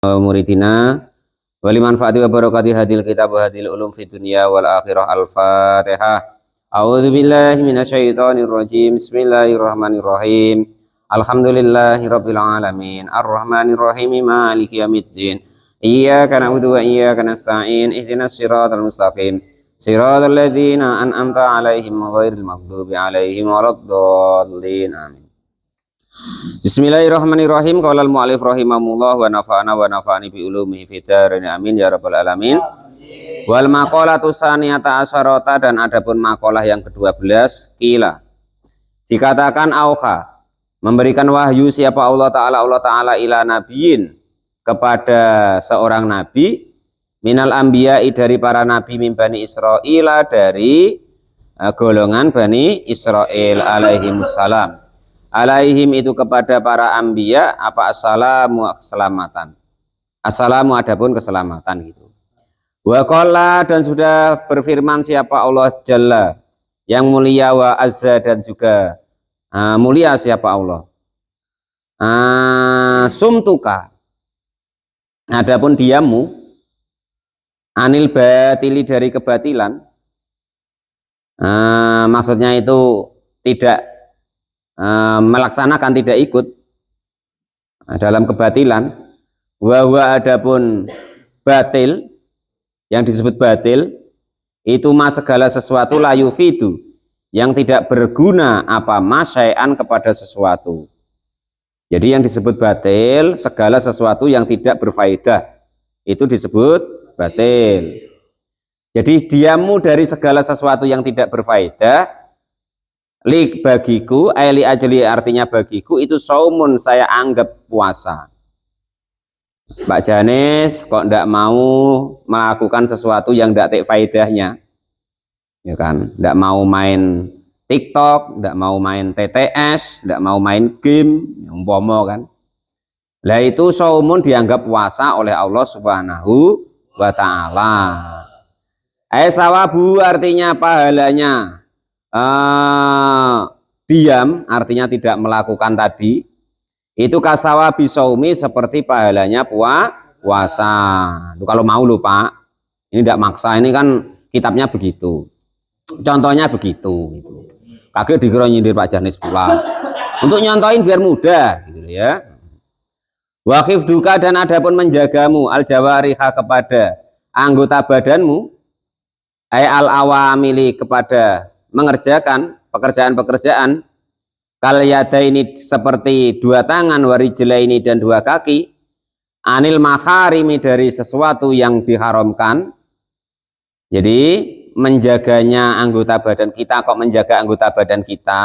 muridina wali manfaati wa barakati hadil kitab wa hadil ulum fid dunya wal akhirah. Al-Fatihah. A'udzu billahi minasyaitonir rajim. Bismillahirrahmanirrahim. Alhamdulillahirabbil alamin. Arrahmanir rahim. Maliki yaumiddin. Iyyaka na'budu wa iyyaka nasta'in. Ihdinas siratal mustaqim. Siratal ladzina an'amta 'alaihim ghairil maghdubi 'alaihim waladdallin. Amin. Bismillahirrahmanirrahim. Qala al-mu'allif rahimahullah wa nafa'ani bi ulumihi fid dharain amin ya rabbal alamin. Wal maqalatu saniyata asyarata, dan adapun maqalah yang ke-12, qila dikatakan auha, memberikan wahyu siapa Allah Ta'ala ila nabiyin, kepada seorang nabi, minal anbiya'i, dari para nabi, min bani Israil, dari golongan Bani Israil alaihimussalam. Alaihim itu kepada para anbiya, apa assalamu, keselamatan. Assalamu adapun keselamatan gitu. Wa qala, dan sudah berfirman siapa Allah Jalla yang mulia, wa azza, dan juga mulia siapa Allah. Sumtuka, adapun diammu, anil batili, dari kebatilan. Maksudnya itu tidak melaksanakan, tidak ikut dalam kebatilan. Wa adapun batil, yang disebut batil itu segala sesuatu, la yufidu, yang tidak berguna apa masyai'an, kepada sesuatu. Jadi yang disebut batil segala sesuatu yang tidak berfaedah, itu disebut batil. Jadi diammu dari segala sesuatu yang tidak berfaedah, li bagiku, li ajli, artinya bagiku itu saumun, saya anggap puasa. Mbak Janis kok ndak mau melakukan sesuatu yang ndak tek faedahnya, ya kan? Ndak mau main TikTok, ndak mau main TTS, ndak mau main game, umpama kan. Lah itu saumun dianggap puasa oleh Allah Subhanahu wa Ta'ala. Sawabu, artinya pahalanya. Diam artinya tidak melakukan tadi, itu kasawa bisaumi, seperti pahalanya puasa. Itu kalau mau lho Pak, ini tidak maksa, ini kan kitabnya begitu, contohnya begitu gitu. Kaget dikira nyindir Pak Janis pula untuk nyontoin biar mudah gitu ya. Waqif duka, dan adapun menjagamu, al jawariha, kepada anggota badanmu, al awamili, kepada mengerjakan pekerjaan-pekerjaan, kal yadaini, seperti dua tangan, warijlaini, dan dua kaki, anil maharimi, dari sesuatu yang diharamkan. Jadi menjaganya anggota badan kita, kok menjaga anggota badan kita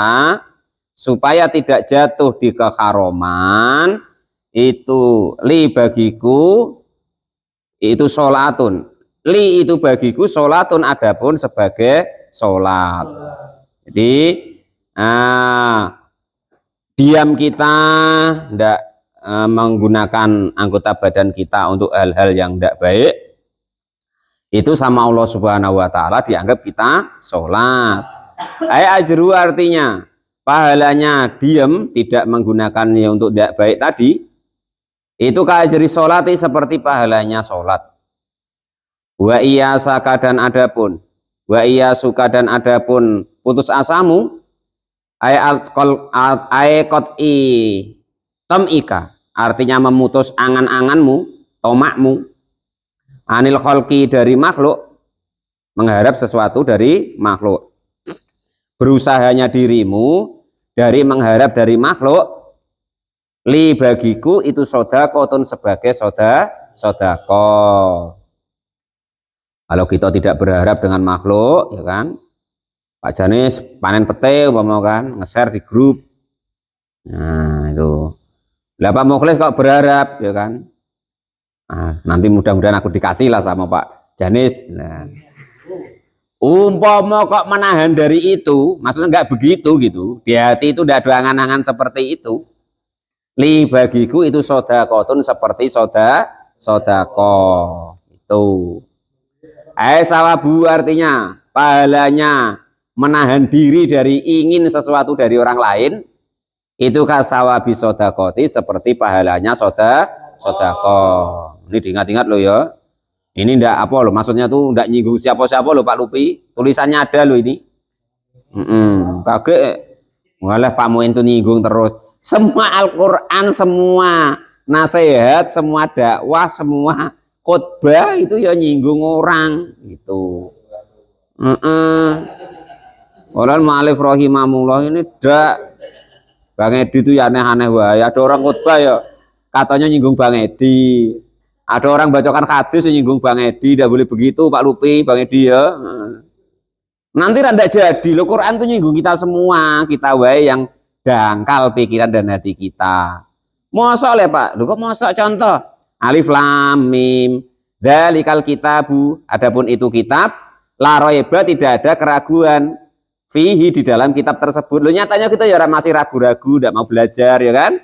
supaya tidak jatuh di keharaman, itu li bagiku, itu sholatun, li itu bagiku sholatun, adapun sebagai sholat. Jadi diam kita tidak menggunakan anggota badan kita untuk hal-hal yang tidak baik, itu sama Allah Subhanahu wa Ta'ala dianggap kita sholat. Ajru, artinya pahalanya diam, tidak menggunakannya untuk tidak baik tadi, itu ka'ajri sholati, seperti pahalanya sholat. Wa iya saka, dan adapun wa iya suka, dan adapun putus asamu, qat'i tam'ika, artinya memutus angan-anganmu, tomakmu, anil khalqi, dari makhluk, mengharap sesuatu dari makhluk. Berusahanya dirimu dari mengharap dari makhluk, li bagiku, itu sodakotun, sebagai sodako. Kalau kita tidak berharap dengan makhluk, ya kan, Pak Janis panen pete, umpama kan, nge-share di grup. Nah itu. Lah Pak Mukhlis kok berharap, ya kan. Nanti mudah-mudahan aku dikasih lah sama Pak Janis. Nah, umpama kok menahan dari itu, maksudnya nggak begitu gitu. Di hati itu tidak ada angan-angan seperti itu. Li bagiku itu sodakotun, seperti sodako. Itu. Sawabu, artinya pahalanya menahan diri dari ingin sesuatu dari orang lain, itu kasawabi sodakoti, seperti pahalanya sodako. sedekah. Ini diingat-ingat loh ya. Ini ndak apa loh, maksudnya tuh ndak nyinggung siapa-siapa loh Pak Lupi. Tulisannya ada loh ini. Pakai malah Pak Muin tuh nyinggung terus. Semua Al-Qur'an, semua nasihat, semua dakwah, semua khotbah itu ya nyinggung orang gitu. Orang mu'alif rahimahullah ini dak Bang Edi itu ya aneh-aneh wae. Ada orang khotbah ya katanya nyinggung Bang Edi. Ada orang bacakan hadis nyinggung Bang Edi, tidak boleh begitu Pak Lupi, Bang Edi ya. Nanti randa jadi, lo Quran tuh nyinggung kita semua, kita wae yang dangkal pikiran dan hati kita. Mosok le Pak, lo kok mosok contoh? Alif Lam Mim, dzalikal kitabu, adapun itu kitab, la raiba tidak ada keraguan. Fihi di dalam kitab tersebut. Lo nyatanya kita ya masih ragu-ragu, tidak mau belajar ya kan?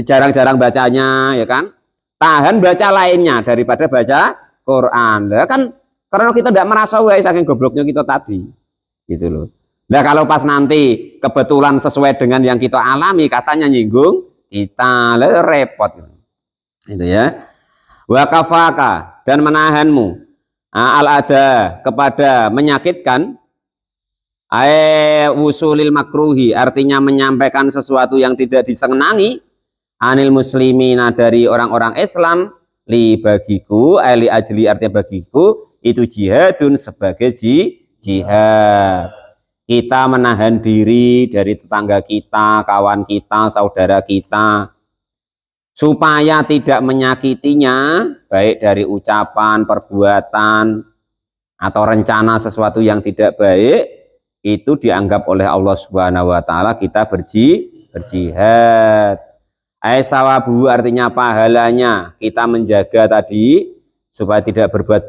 Jarang-jarang bacanya ya kan? Tahan baca lainnya daripada baca Quran. Ya kan karena kita tidak merasa wae saking gobloknya kita tadi. Gitu loh. Nah, kalau pas nanti kebetulan sesuai dengan yang kita alami katanya nyinggung, kita repot. Itu ya. Wa kafaka dan menahanmu al-ada kepada menyakitkan wusulil makruhi artinya menyampaikan sesuatu yang tidak disenangi anil muslimina dari orang-orang Islam li bagiku li ajli artinya bagiku itu jihadun sebagai jihad. Kita menahan diri dari tetangga kita, kawan kita, saudara kita supaya tidak menyakitinya baik dari ucapan, perbuatan atau rencana sesuatu yang tidak baik itu dianggap oleh Allah Subhanahu wa taala kita berjihad. Sawabu artinya pahalanya kita menjaga tadi supaya tidak berbuat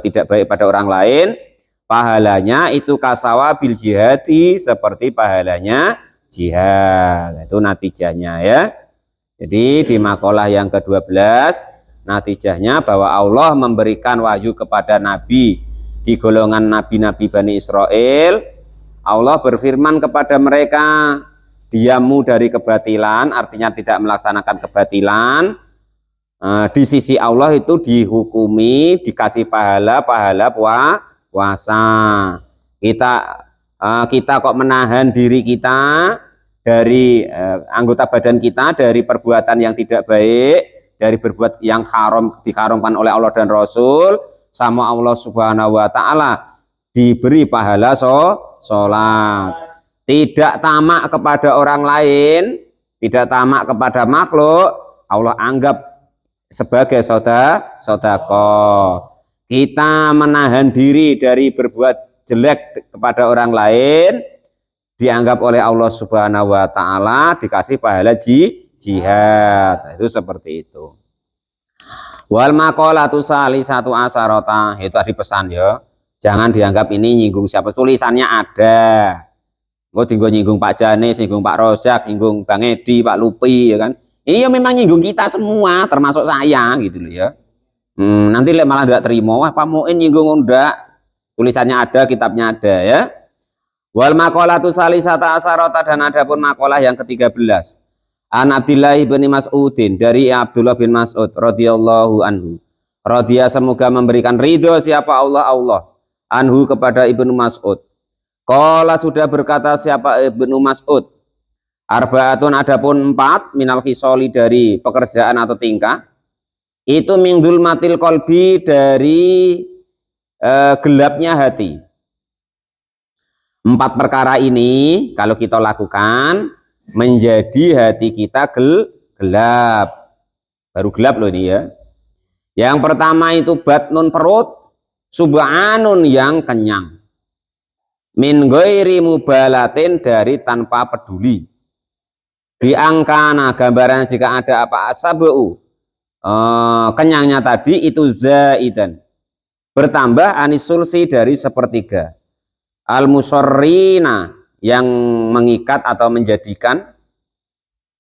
tidak baik pada orang lain. Pahalanya itu kasawabil jihadi seperti pahalanya jihad. Itu natijahnya ya. Jadi di makalah yang ke-12 natijahnya bahwa Allah memberikan wahyu kepada nabi di golongan nabi-nabi Bani Israel. Allah berfirman kepada mereka, diammu dari kebatilan, artinya tidak melaksanakan kebatilan. Di sisi Allah itu dihukumi, dikasih pahala puasa. Kita kok menahan diri kita dari anggota badan kita dari perbuatan yang tidak baik, dari berbuat yang haram diharamkan oleh Allah dan Rasul, sama Allah Subhanahu wa taala diberi pahala sholat. Tidak tamak kepada orang lain, tidak tamak kepada makhluk, Allah anggap sebagai sedekah. Kita menahan diri dari berbuat jelek kepada orang lain, dianggap oleh Allah Subhanahu wa taala dikasih pahala jihad. Itu seperti itu. Wal maqalatu salisatu asarota, itu tadi pesan ya. Jangan dianggap ini nyinggung siapa, tulisannya ada. Tinggal nyinggung Pak Janis, nyinggung Pak Rozak, nyinggung Bang Edi, Pak Lupi ya kan. Ini ya memang nyinggung kita semua, termasuk saya gitu loh ya. Nanti malah tidak terima, wah Pak Muin nyinggung enggak. Tulisannya ada, kitabnya ada ya. Wal maqalatu salisata asarota, dan adapun maqalah yang ke-13. An Abdillah bin Mas'udin, dari Abdullah bin Mas'ud radhiyallahu anhu. Radhiya semoga memberikan ridho siapa Allah anhu kepada Ibnu Mas'ud. Qala sudah berkata siapa Ibnu Mas'ud, arbaatun adapun 4 minal khisoli dari pekerjaan atau tingkah, itu min dzulmatil qalbi dari gelapnya hati. 4 perkara ini kalau kita lakukan menjadi hati kita gelap. Baru gelap loh ini ya. Yang pertama itu batnun perut, subhanun yang kenyang. Min ghairi mubalatin dari tanpa peduli. Diangkana gambarannya jika ada apa asabu kenyangnya tadi itu zaidan, bertambah anisulsi dari sepertiga. Al musarrina yang mengikat atau menjadikan,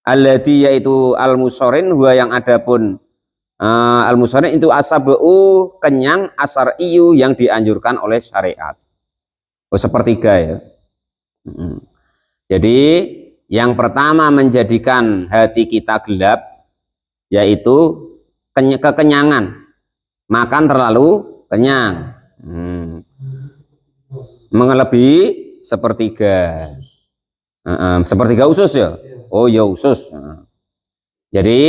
alladhi yaitu al musarrin huwa yang adapun al musarrin itu asabu kenyang asariyu yang dianjurkan oleh syariat. Sepertiga ya. Jadi yang pertama menjadikan hati kita gelap yaitu kekenyangan, makan terlalu kenyang, melebihi sepertiga. Sepertiga usus ya. Oh ya usus. Jadi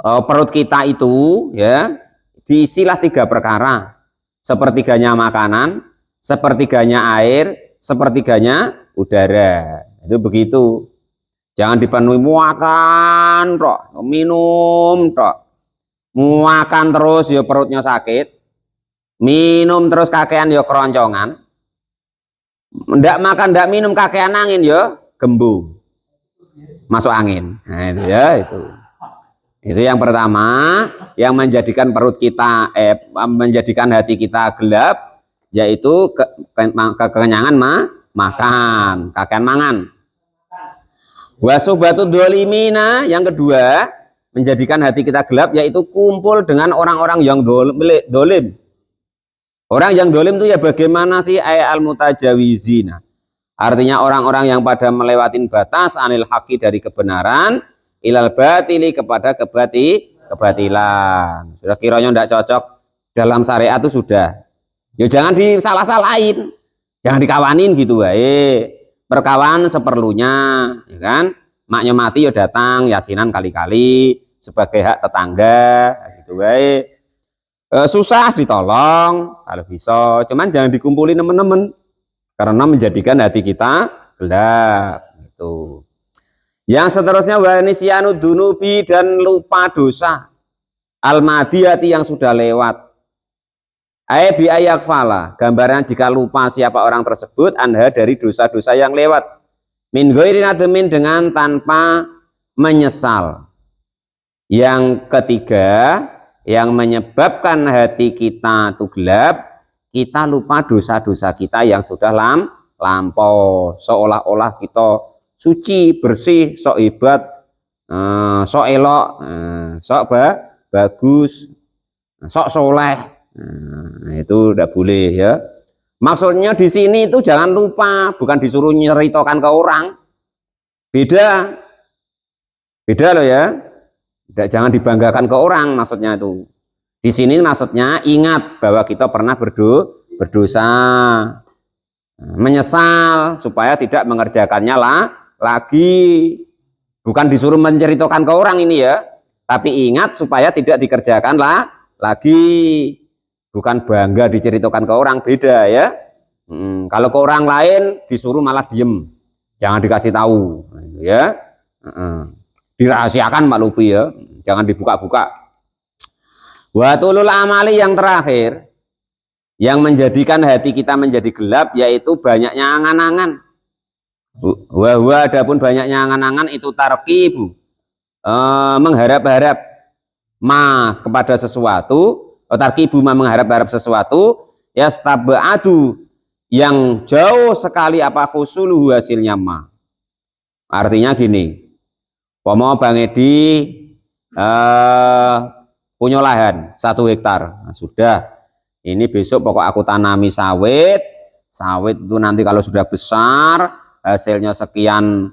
perut kita itu ya diisilah 3 perkara. Sepertiganya makanan, sepertiganya air, sepertiganya udara. Itu begitu. Jangan dipenuhi makan tok, minum tok. Makan terus ya perutnya sakit. Minum terus kakean ya keroncongan. Ndak makan ndak minum kakean angin ya gembung. Masuk angin. Nah itu ya itu. Itu yang pertama yang menjadikan perut kita menjadikan hati kita gelap, yaitu kekenyangan makan, kakean mangan. Wasubatu dolimina, yang kedua menjadikan hati kita gelap, yaitu kumpul dengan orang-orang yang dolim. Orang yang dolim itu ya bagaimana sih? Al mutajawizina, artinya orang-orang yang pada melewatin batas anil haqi dari kebenaran, ilal batili kepada kebatilan. Sudah kiranya tidak cocok dalam syariat itu sudah. Ya jangan disalah-salahin, jangan dikawanin gitu wae. Berkawan seperlunya, ya kan? Maknya mati ya datang yasinan kali-kali sebagai hak tetangga, gitu wae. Susah ditolong kalau bisa, cuman jangan dikumpulin teman-teman karena menjadikan hati kita gelap gitu. Yang seterusnya wa nisyanu dunubi, dan lupa dosa al-madiyati yang sudah lewat. Bi ayakfala, gambaran jika lupa siapa orang tersebut anha dari dosa-dosa yang lewat. Min ghairi nadmin, dengan tanpa menyesal. Yang ketiga yang menyebabkan hati kita itu gelap, kita lupa dosa-dosa kita yang sudah lampau, seolah-olah kita suci, bersih, sok hebat, sok elok, sok bagus, sok soleh. Itu udah boleh ya. Maksudnya di sini itu jangan lupa, bukan disuruh nyeritakan ke orang. Beda loh ya. Jangan dibanggakan ke orang, maksudnya itu. Di sini maksudnya ingat bahwa kita pernah berdosa, menyesal supaya tidak mengerjakannya lagi. Bukan disuruh menceritakan ke orang ini ya, tapi ingat supaya tidak dikerjakan lagi. Bukan bangga diceritakan ke orang, beda ya. Kalau ke orang lain disuruh malah diem, jangan dikasih tahu ya. Dirahasiakan Pak Lupi ya, jangan dibuka-buka. Wa tulul amali, yang terakhir yang menjadikan hati kita menjadi gelap, yaitu banyaknya angan-angan. Wa adapun banyaknya angan-angan itu tarkibu, mengharap-harap kepada sesuatu, tarkibu mengharap-harap sesuatu, ya stabadu, yang jauh sekali husuluhu hasilnya Artinya gini, mau Bang Edi punya lahan 1 hektar. Nah, sudah, ini besok pokok aku tanami sawit itu nanti kalau sudah besar hasilnya sekian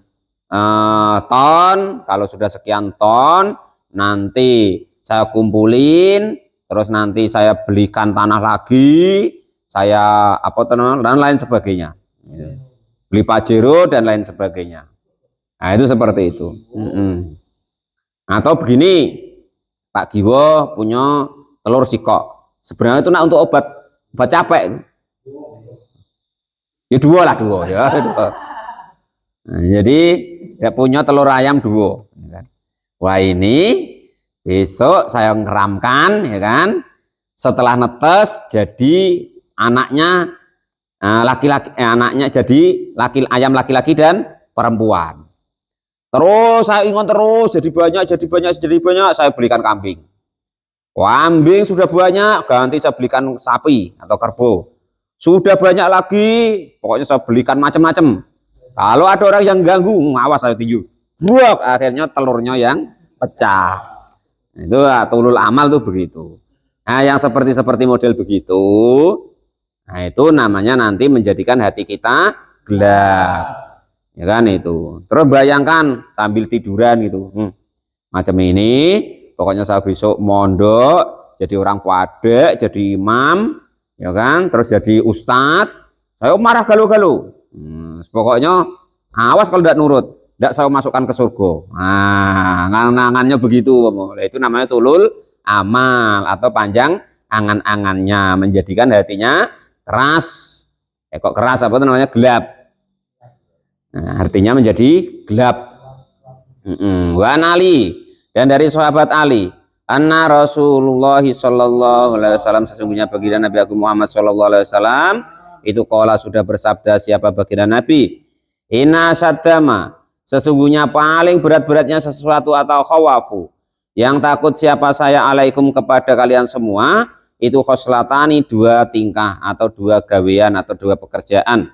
ton, kalau sudah sekian ton nanti saya kumpulin, terus nanti saya belikan tanah lagi, saya dan lain sebagainya, beli pajero dan lain sebagainya. Nah itu seperti itu. Atau begini, Pak Giwo punya telur sikok, sebenarnya itu untuk obat capek itu. Ya 2 ya. Nah, jadi dia punya telur ayam 2. Wah ini besok saya ngeramkan ya kan, setelah netes jadi anaknya laki-laki, anaknya jadi ayam laki-laki dan perempuan. Terus saya ingat terus jadi banyak, saya belikan kambing. Kambing sudah banyak, ganti saya belikan sapi atau kerbau. Sudah banyak lagi, pokoknya saya belikan macam-macam. Kalau ada orang yang ganggu, awas saya tinju. Brok, akhirnya telurnya yang pecah. Itu tulul amal tuh begitu. Nah, yang seperti model begitu, nah itu namanya nanti menjadikan hati kita gelap. Ya kan itu. Terus bayangkan sambil tiduran gitu, macam ini, pokoknya saya besok mondok jadi orang padek, jadi imam, ya kan, terus jadi ustadz, saya marah galau-galau. Pokoknya awas kalau tidak nurut, tidak saya masukkan ke surga. Nah, angan-angannya begitu, itu namanya tulul amal atau panjang angan-angannya, menjadikan hatinya keras. Kok keras apa itu namanya? Gelap. Nah, artinya menjadi gelap. Wa Ali, dan dari sahabat Ali, anna Rasulullah sallallahu alaihi wasallam, sesungguhnya baginda Nabi Agung Muhammad sallallahu alaihi wasallam itu qala sudah bersabda, siapa baginda Nabi, inna saddama, sesungguhnya paling berat-beratnya sesuatu atau khawafu, yang takut siapa saya alaikum kepada kalian semua, itu khoslatani, dua tingkah atau dua gawean atau dua pekerjaan.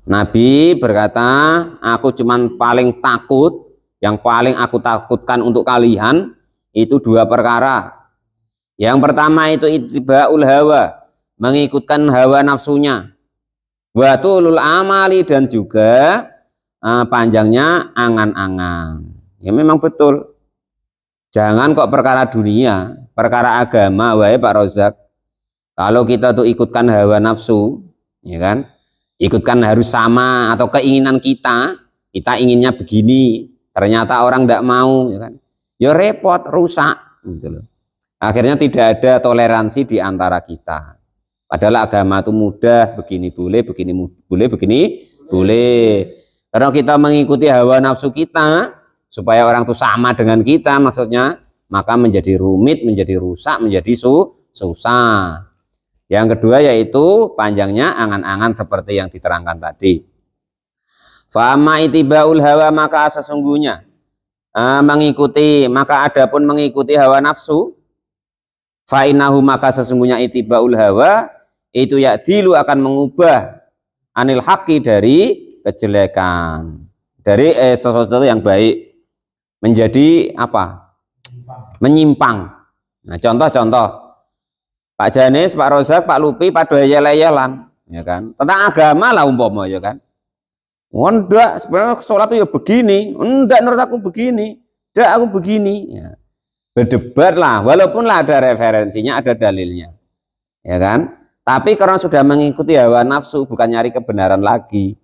Nabi berkata, aku cuman paling takut, yang paling aku takutkan untuk kalian itu dua perkara. Yang pertama itu ittiba'ul hawa, mengikutkan hawa nafsunya. Wa tulul amali, dan juga panjangnya angan-angan. Ya memang betul. Jangan kok perkara dunia, perkara agama, wae Pak Rozak. Kalau kita tuh ikutkan hawa nafsu, ya kan? Ikutkan harus sama atau keinginan kita inginnya begini, ternyata orang tidak mau, ya kan? Ya repot, rusak, gitu loh. Akhirnya tidak ada toleransi di antara kita. Padahal agama itu mudah, begini boleh, begini boleh, begini boleh. Karena kita mengikuti hawa nafsu kita supaya orang itu sama dengan kita, maksudnya, maka menjadi rumit, menjadi rusak, menjadi susah. Yang kedua yaitu panjangnya angan-angan seperti yang diterangkan tadi. Fama itiba'ul hawa, maka sesungguhnya adapun mengikuti hawa nafsu, fa'inahu, maka sesungguhnya itiba'ul hawa itu ya'dilu, akan mengubah anil haqqi, dari kejelekan, dari sesuatu yang baik menjadi apa? Menyimpang. Nah, contoh Pak Janis, Pak Rozak, Pak Lupi pada yel-yelan, ya kan? Tentang agama lah umpama, ya kan? Enggak, sebenarnya sholat itu ya begini, enggak, menurut aku begini, enggak, aku begini. Ya. Berdebat lah, walaupun lah ada referensinya, ada dalilnya, ya kan? Tapi karena sudah mengikuti hawa nafsu, bukan nyari kebenaran lagi,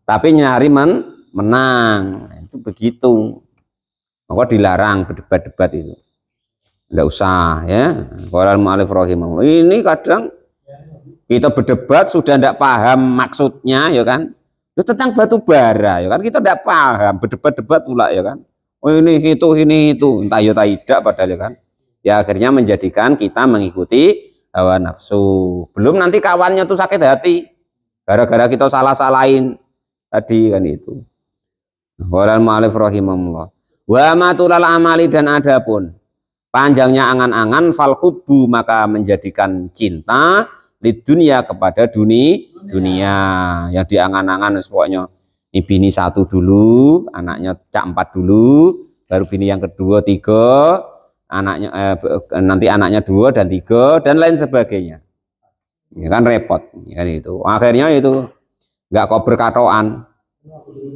tapi nyari menang. Nah, itu begitu. Maka dilarang berdebat-debat itu. Enggak usah, ya. Qala al-mu'allif rahimahullah. Ini kadang kita berdebat sudah tidak paham maksudnya, ya kan? Itu tentang batu bara, ya kan? Kita tidak paham, berdebat-debat pula, ya kan? Oh ini itu, entah ya tidak padahal, ya kan? Ya akhirnya menjadikan kita mengikuti hawa nafsu. Belum nanti kawannya tuh sakit hati gara-gara kita salah-salahin tadi, kan itu. Qala al-mu'allif rahimahullah. Wa matulal amali, dan adapun panjangnya angan-angan, fal hubbu, maka menjadikan cinta di dunia, kepada dunia yang diangan-angan, pokoknya ini bini satu dulu, anaknya cak 4 dulu, baru bini yang kedua 3, anaknya nanti anaknya 2 dan 3 dan lain sebagainya, ya kan, repot, ya kan, itu akhirnya itu nggak kau berkatoan.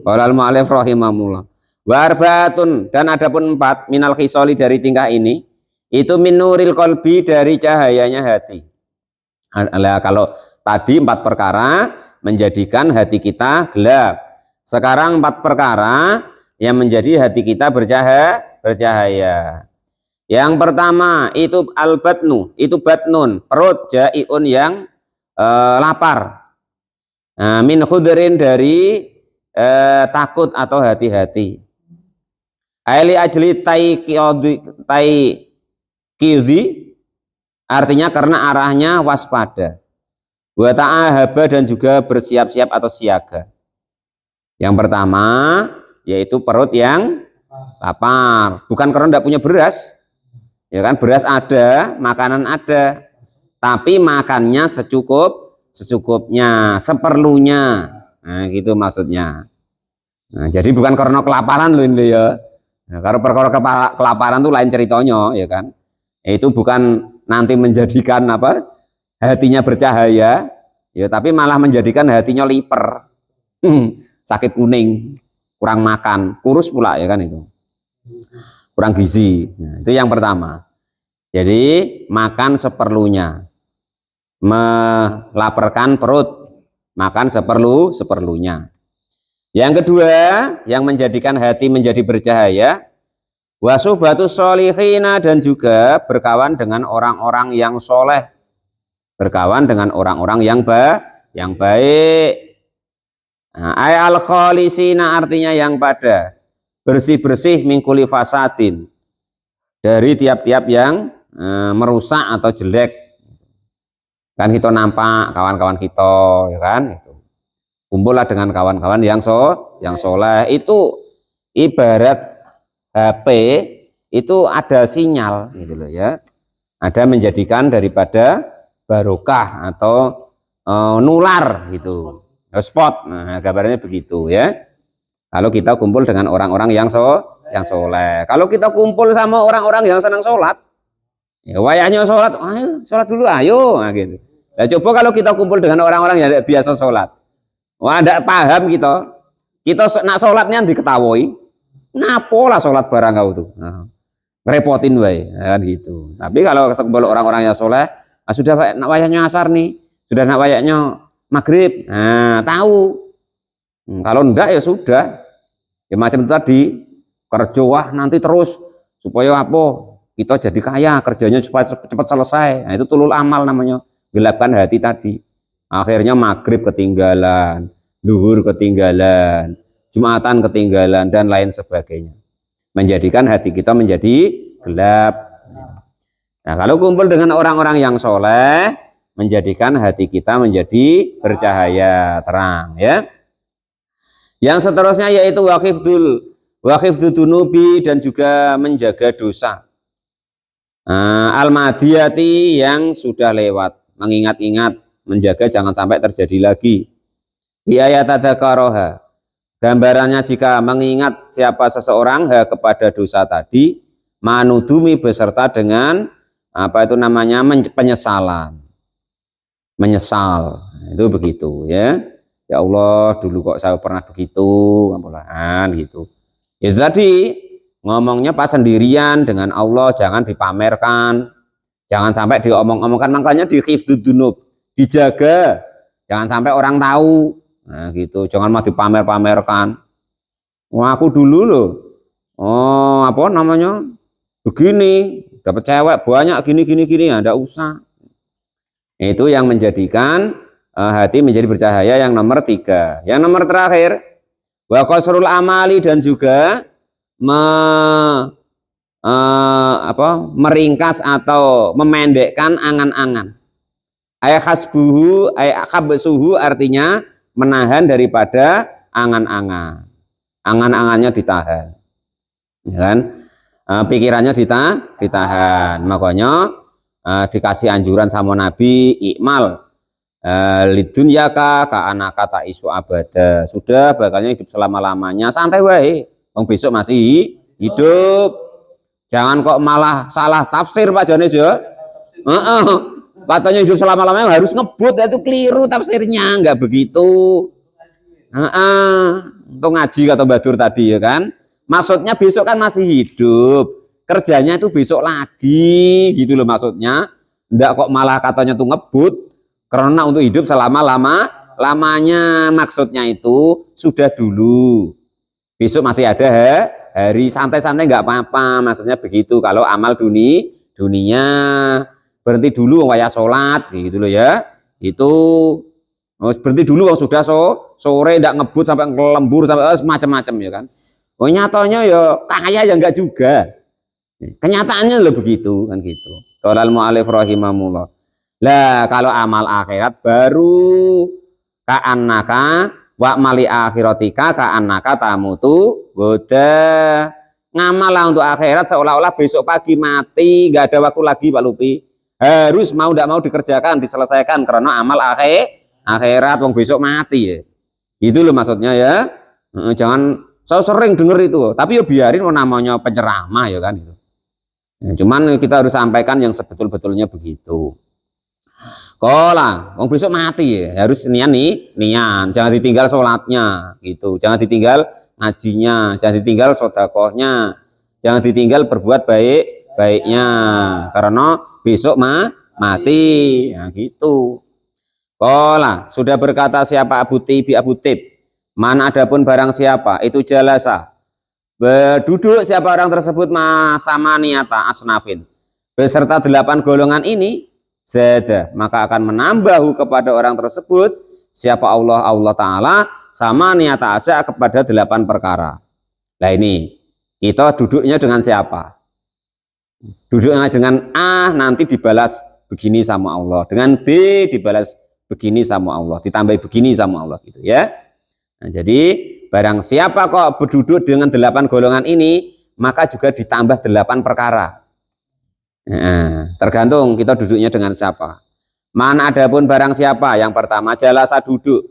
Walal mu'alif rahimahullah. Warbatun, dan adapun 4 minal khisoli, dari tingkah ini, itu minuril kolbi, dari cahayanya hati. Kalau tadi 4 perkara menjadikan hati kita gelap, sekarang 4 perkara yang menjadi hati kita bercahaya. Yang pertama itu al-batnu, itu batnun, perut, jaiun, yang lapar. Nah, min khudrin, dari takut atau hati-hati. Aili ajli kidhi, artinya karena arahnya waspada. Wa ta'ahaba, dan juga bersiap-siap atau siaga. Yang pertama yaitu perut yang lapar, bukan karena tidak punya beras, ya kan, beras ada, makanan ada, tapi makannya secukupnya, seperlunya. Nah, gitu maksudnya. Nah, jadi bukan karena kelaparan loh ini, ya. Nah, kalau perkara kelaparan tuh lain ceritanya, ya kan. Itu bukan nanti menjadikan apa? Hatinya bercahaya, ya, tapi malah menjadikan hatinya liper. Sakit kuning, kurang makan, kurus pula, ya kan itu. kurang gizi. Nah, itu yang pertama. Jadi makan seperlunya, melaparkan perut, makan seperlunya. Yang kedua, yang menjadikan hati menjadi bercahaya, wasuhbatu sholihina, dan juga berkawan dengan orang-orang yang soleh, berkawan dengan orang-orang yang baik. Nah, al khalisina artinya yang pada bersih-bersih mingkuli fasadin, dari tiap-tiap yang merusak atau jelek. Kan kita nampak kawan-kawan kita, ya kan, itu kumpullah dengan kawan-kawan yang soleh. Itu ibarat HP itu ada sinyal gitu loh ya, ada menjadikan daripada barokah atau nular gitu, spot. Nah, gambarnya begitu ya. Kalau kita kumpul dengan orang-orang yang soleh. Kalau kita kumpul sama orang-orang yang senang sholat, ya wayahnya sholat, ayo sholat dulu, ayo, nah, gitu. Nah, coba kalau kita kumpul dengan orang-orang yang tidak biasa sholat, wah, tidak paham kita nak sholatnya diketawoi, ngapolah sholat barang kau tuh, nah, ngerepotin wae, kan gitu. Tapi kalau kumpul orang-orang yang soleh, sudah nak wayahnya asar nih, sudah nak wayahnya maghrib, nah tahu. Kalau enggak ya sudah, ya macam itu tadi, kerja wah nanti terus supaya apa? Kita jadi kaya, kerjanya cepat selesai. Nah, itu tulul amal namanya, gelapkan hati tadi. Akhirnya maghrib ketinggalan, duhur ketinggalan, jumatan ketinggalan, dan lain sebagainya. Menjadikan hati kita menjadi gelap. Nah, kalau kumpul dengan orang-orang yang soleh, menjadikan hati kita menjadi bercahaya, terang ya. Yang seterusnya yaitu waqifdul dunubi, dan juga menjaga dosa. Al-madiyati, yang sudah lewat, mengingat-ingat, menjaga jangan sampai terjadi lagi. Bi ayat tadzakaroha, gambarannya jika mengingat siapa seseorang kepada dosa tadi, manudumi, beserta dengan apa itu namanya, penyesalan, menyesal, itu begitu ya. Ya Allah, dulu kok saya pernah begitu, ngapain gitu. Itu tadi ngomongnya pas sendirian dengan Allah, jangan dipamerkan, jangan sampai diomong-omongkan. Makanya di khifdud dunub, dijaga, jangan sampai orang tahu. Nah gitu, jangan mau dipamer-pamerkan. Wah, aku dulu loh, oh apa namanya, begini, dapat cewek banyak, gini, ya enggak usah. Itu yang menjadikan hati menjadi bercahaya, yang nomor 3. Yang nomor terakhir, wa qasrul amali, dan juga meringkas atau memendekkan angan-angan. Khasbuhu, khabsuhu, artinya menahan daripada angan-angan. Angan-angannya ditahan, ya kan? Pikirannya ditahan. Makanya dikasih anjuran sama Nabi, ikmal lidunyaka ka anaka ta isu abada. Sudah bakalnya hidup selama-lamanya, santai wae, wong besok masih hidup. Jangan kok malah salah tafsir Pak Jones ya. Katanya hidup selama-lamanya harus ngebut, itu keliru tafsirnya, enggak begitu. Untuk ngaji kata Badur tadi ya kan, maksudnya besok kan masih hidup, kerjanya itu besok lagi gitu loh maksudnya. Enggak kok malah katanya tuh ngebut, karena untuk hidup selama-lamanya, maksudnya itu sudah dulu, besok masih ada hari, santai-santai nggak apa-apa, maksudnya begitu. Kalau amal dunia berhenti dulu wayah sholat gitu loh ya, itu berhenti dulu kalau sudah sore, nggak ngebut sampai ngelembur sampai macam-macam ya kan. Oh nyatanya ya kaya ya enggak juga, kenyataannya loh begitu kan gitu. Qala al-mu'allif rahimahullah. Lah kalau amal akhirat baru ka'annaka wa mali akhiratika ka'annaka tamutu goda. Ngamalah untuk akhirat seolah-olah besok pagi mati, nggak ada waktu lagi Pak Lupi. Harus mau tidak mau dikerjakan, diselesaikan, karena amal akhirat wong besok mati ya. Itu loh maksudnya ya. Jangan, saya sering dengar itu, tapi ya biarin namanya penceramah ya kan itu. Ya, cuman kita harus sampaikan yang sebetul-betulnya begitu. Kola, wong besok mati ya, harus nian, jangan ditinggal sholatnya gitu, jangan ditinggal ngajinya, jangan ditinggal sodakohnya, Jangan ditinggal berbuat baiknya karena besok mati. Nah, gitu. Qala, sudah berkata siapa Abu Tib, man adapun barang siapa itu jalasa duduk siapa orang tersebut sama niata asnafin beserta 8 golongan ini zada maka akan menambahu kepada orang tersebut siapa Allah Ta'ala sama niata asa kepada 8 perkara. Nah ini kita duduknya dengan siapa? Duduknya dengan A nanti dibalas begini sama Allah, dengan B dibalas begini sama Allah, ditambah begini sama Allah gitu ya. Nah, jadi barang siapa kok berduduk dengan 8 golongan ini maka juga ditambah 8 perkara. Nah, tergantung kita duduknya dengan siapa. Mana adapun barang siapa yang pertama jalasa duduk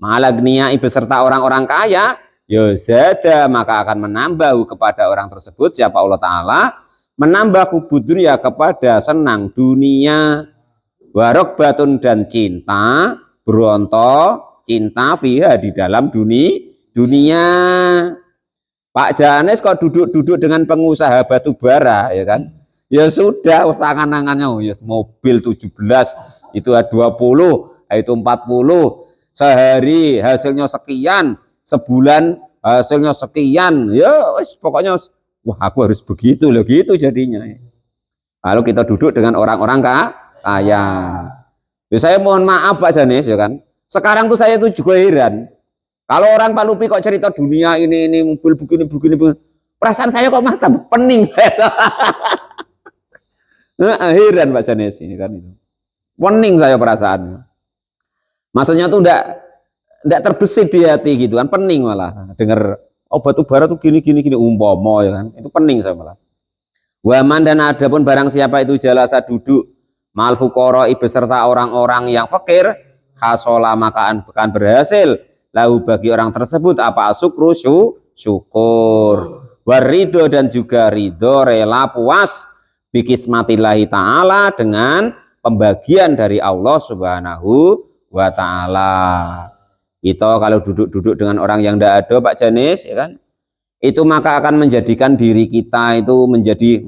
malagniai beserta orang-orang kaya yozada maka akan menambah kepada orang tersebut siapa Allah Ta'ala menambah hubud dunia kepada senang dunia warok batun dan cinta beronto cinta fiha di dalam dunia. Pak Janes kok duduk dengan pengusaha batu bara ya kan ya sudah usaha-angannya ya mobil 17 itu 20 itu 40 sehari hasilnya sekian sebulan hasilnya sekian ya pokoknya wah aku harus begitu loh gitu jadinya. Lalu kita duduk dengan orang-orang kaya. Ya, saya mohon maaf Pak Janis ya kan. Sekarang tuh saya tuh juga heran. Kalau orang Pak Lupi kok cerita dunia ini mobil begini. Perasaan saya kok mata pening. Heran Pak Janis ini kan itu. Pening saya perasaannya. Maksudnya tuh enggak terbesit di hati gitu kan, pening malah dengar oh batu bara tuh gini umpama ya kan. Itu pening saya malah. Waman dan adapun barang siapa itu jalasa duduk mal fuqara beserta orang-orang yang fakir hasola maka akan berhasil lahu bagi orang tersebut apa asukru syukur warido dan juga ridho rela puas bikismatillahi ta'ala dengan pembagian dari Allah Subhanahu wa ta'ala. Itu kalau duduk dengan orang yang tidak ada Pak Janis ya kan itu maka akan menjadikan diri kita itu menjadi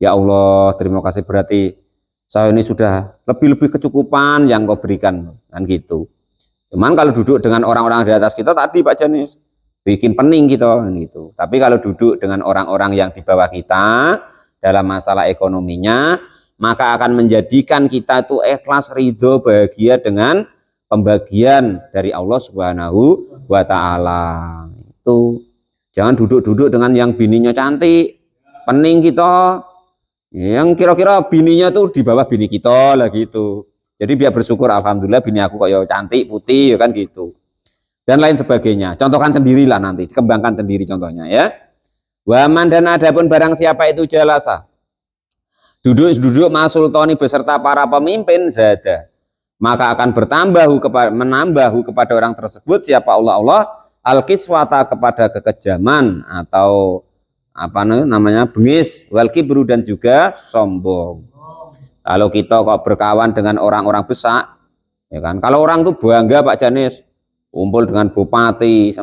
ya Allah terima kasih berarti saya ini sudah lebih kecukupan yang kau berikan kan gitu. Cuman kalau duduk dengan orang-orang di atas kita tadi Pak Janis bikin pening gitu. Tapi kalau duduk dengan orang-orang yang di bawah kita dalam masalah ekonominya maka akan menjadikan kita itu ikhlas ridho bahagia dengan pembagian dari Allah Subhanahu wa ta'ala. Itu jangan duduk dengan yang bininya cantik, pening kita. Yang kira-kira bininya tuh di bawah bini kita lah gitu. Jadi biar bersyukur alhamdulillah bini aku kok cantik, putih ya kan gitu. Dan lain sebagainya. Contohkan sendirilah nanti, dikembangkan sendiri contohnya ya. Waman dan adapun barang siapa itu jalasa. Duduk masultani beserta para pemimpin zada. Maka akan menambah kepada orang tersebut siapa Allah al-kiswata kepada kekejaman atau apa namanya bengis wal kibru dan juga sombong. Kalau kita kok berkawan dengan orang-orang besar ya kan kalau orang tuh bangga Pak Janis kumpul dengan bupati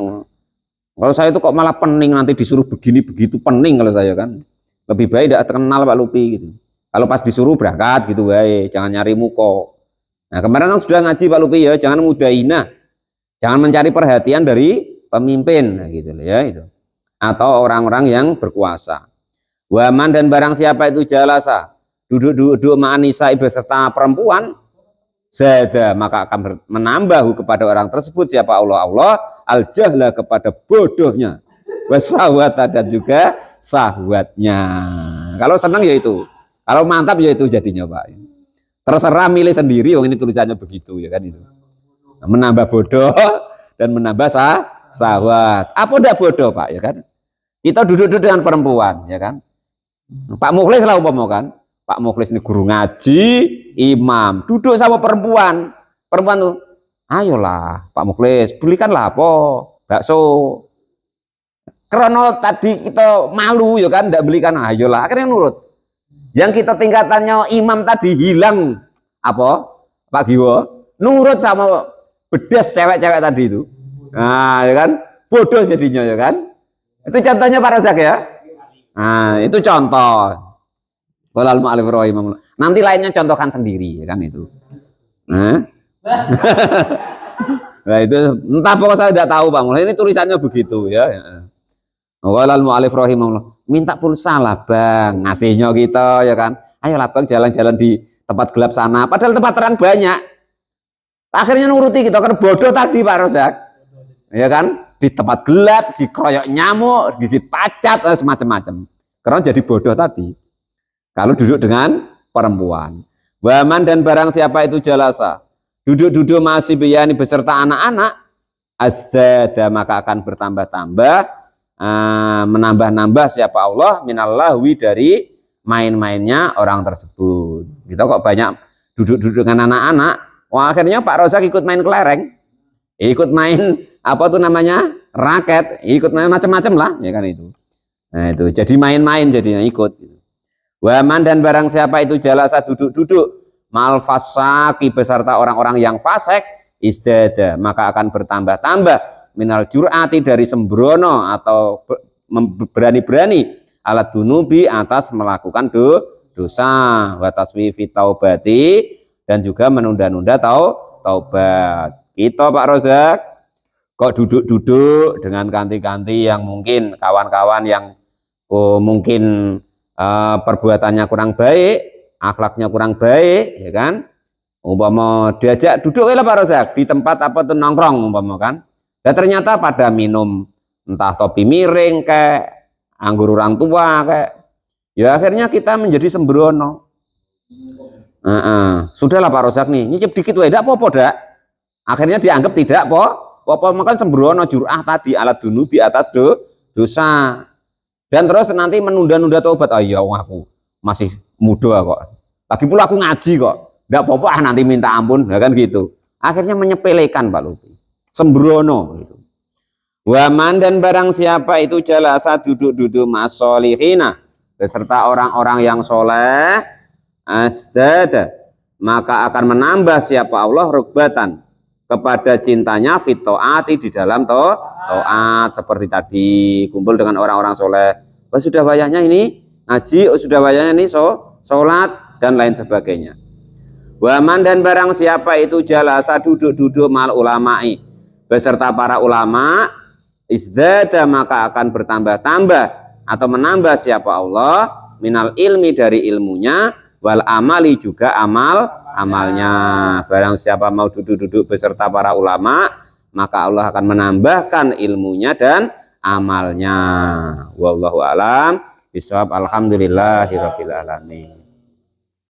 kalau saya itu kok malah pening nanti disuruh begini begitu pening kalau saya kan lebih baik tidak terkenal Pak Lupi gitu. Kalau pas disuruh berangkat gitu baik jangan nyari muko. Nah kemarin kan sudah ngaji Pak Lupi ya jangan mudainah jangan mencari perhatian dari pemimpin nah, gitu ya itu atau orang-orang yang berkuasa. Waman dan barang siapa itu jalasa duduk ma'anisa beserta perempuan zada maka akan menambah kepada orang tersebut siapa Allah al-jahla kepada bodohnya wasahwata dan juga sahwatnya. Kalau senang ya itu kalau mantap ya itu jadinya Pak terserah milih sendiri ini tulisannya begitu ya kan itu menambah bodoh dan menambah sahwat. Apa udah bodoh Pak ya kan? Kita duduk dengan perempuan ya kan? Pak Mukhlis lah umpama kan? Pak Mukhlis ini guru ngaji, imam, duduk sama perempuan. Perempuan tuh, ayolah Pak Mukhlis, belikanlah apa? Bakso. Karena tadi kita malu ya kan, tidak belikan, ayolah. Akhirnya nurut. Yang kita tingkatannya imam tadi hilang apa? Pak Giwo, nurut sama bedes cewek-cewek tadi itu. Nah, ya kan? Bodoh jadinya ya kan? Itu contohnya Pak Razak ya. Nah, itu contoh. Qala al-mu'allif rahimahullah. Nanti lainnya contohkan sendiri, ya kan itu. Nah, nah itu entah pokoknya saya tidak tahu Pak Mulai. Ini tulisannya begitu ya. Qala al-mu'allif rahimahullah. Minta pulsa lah Bang, ngasihnya kita ya kan. Ayolah Bang jalan-jalan di tempat gelap sana. Padahal tempat terang banyak. Akhirnya nuruti kita kan bodoh tadi Pak Rozak. Ya kan? Di tempat gelap, dikeroyok nyamuk, gigit pacat, semacam-macam. Karena jadi bodoh tadi. Kalau duduk dengan perempuan. Waman dan barang siapa itu jalasa. Duduk-duduk masih biyani beserta anak-anak. Asdada maka akan bertambah-tambah. Menambah-nambah siapa Allah. Minallahwi dari main-mainnya orang tersebut. Kita kok banyak duduk-duduk dengan anak-anak. Wah akhirnya Pak Rozak ikut main kelereng. Ikut main apa tuh namanya raket, ikut main macam-macam lah ya kan itu. Nah itu jadi main-main jadinya ikut. Waman dan barang siapa itu jalasa duduk-duduk mal fasaki beserta orang-orang yang fasik isdada maka akan bertambah-tambah minal jur'ati dari sembrono atau berani-berani alat dunubi atas melakukan dosa wa taswifi taubati dan juga menunda-nunda taubat. Kita Pak Rozak kok duduk-duduk dengan ganti-ganti yang mungkin kawan-kawan yang mungkin perbuatannya kurang baik, akhlaknya kurang baik, ya kan? Umpama diajak duduk lah Pak Rozak di tempat apa tuh nongkrong umpama kan. Dan ternyata pada minum entah topi miring kayak anggur orang tua kayak ya akhirnya kita menjadi sembrono. Sudahlah Pak Rozak nih, nyicip dikit wae, tidak apa-apa dak. Akhirnya dianggap tidak apa makan sembrono jur'ah tadi alat dunubi atas dosa. Dan terus nanti menunda-nunda taubat. Ya aku masih muda kok. Lagi pula aku ngaji kok. Tidak apa-apa nanti minta ampun, ya kan gitu. Akhirnya menyepelekan Pak Lupi. Sembrono gitu. Waman dan barang siapa itu jalasa duduk-duduk masolihina beserta orang-orang yang soleh asdada maka akan menambah siapa Allah rugbatan kepada cintanya fitoati di dalam to'at seperti tadi kumpul dengan orang-orang soleh. Sudah wayahnya ini ngaji, sudah wayahnya ini sholat dan lain sebagainya. Waman dan barang siapa itu jalasa duduk-duduk mal ulama'i beserta para ulama izdada maka akan bertambah-tambah atau menambah siapa Allah minal ilmi dari ilmunya wal amali juga amalnya. Barang siapa mau duduk-duduk beserta para ulama maka Allah akan menambahkan ilmunya dan amalnya. Wallahu a'lam bishawab. Alhamdulillahirabbil alamin.